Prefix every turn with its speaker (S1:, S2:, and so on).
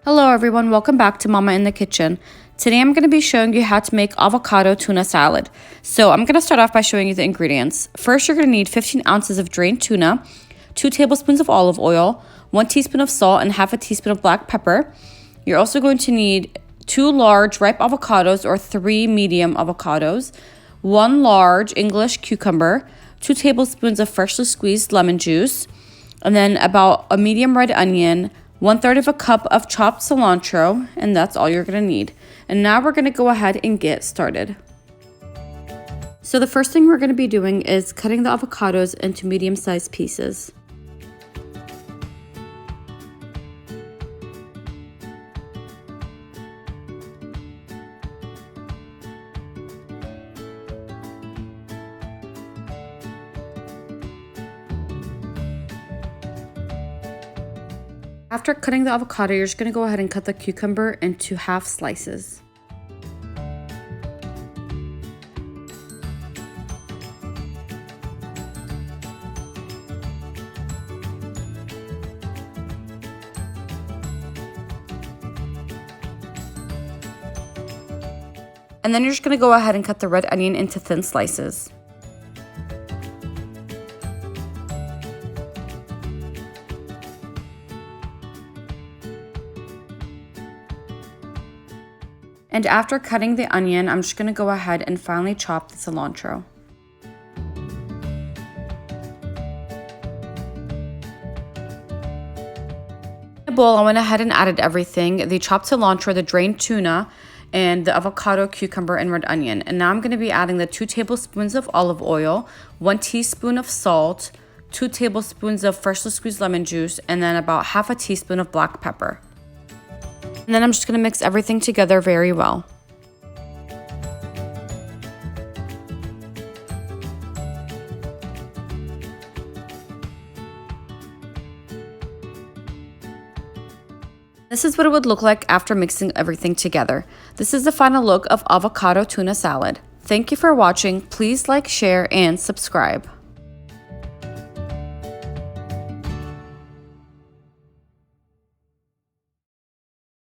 S1: Hello everyone, welcome back to Mama in the Kitchen. Today I'm going to be showing you how to make avocado tuna salad. So I'm going to start off by showing you the ingredients. First, you're going to need 15 ounces of drained tuna, 2 tablespoons of olive oil, 1 teaspoon of salt, and half a teaspoon of black pepper. You're also going to need 2 large ripe avocados or 3 medium avocados, 1 large English cucumber, 2 tablespoons of freshly squeezed lemon juice, and then about a medium red onion, 1/3 of a cup of chopped cilantro, and that's all you're going to need. And now we're going to go ahead and get started. So the first thing we're going to be doing is cutting the avocados into medium-sized pieces. After cutting the avocado, you're just going to go ahead and cut the cucumber into half slices. And then you're just going to go ahead and cut the red onion into thin slices. And after cutting the onion, I'm just going to go ahead and finely chop the cilantro. In a bowl, I went ahead and added everything: the chopped cilantro, the drained tuna, and the avocado, cucumber, and red onion. And now I'm going to be adding the 2 tablespoons of olive oil, 1 teaspoon of salt, 2 tablespoons of freshly squeezed lemon juice, and then about half a teaspoon of black pepper. And then I'm just going to mix everything together very well. This is what it would look like after mixing everything together. This is the final look of avocado tuna salad. Thank you for watching. Please like, share, and subscribe.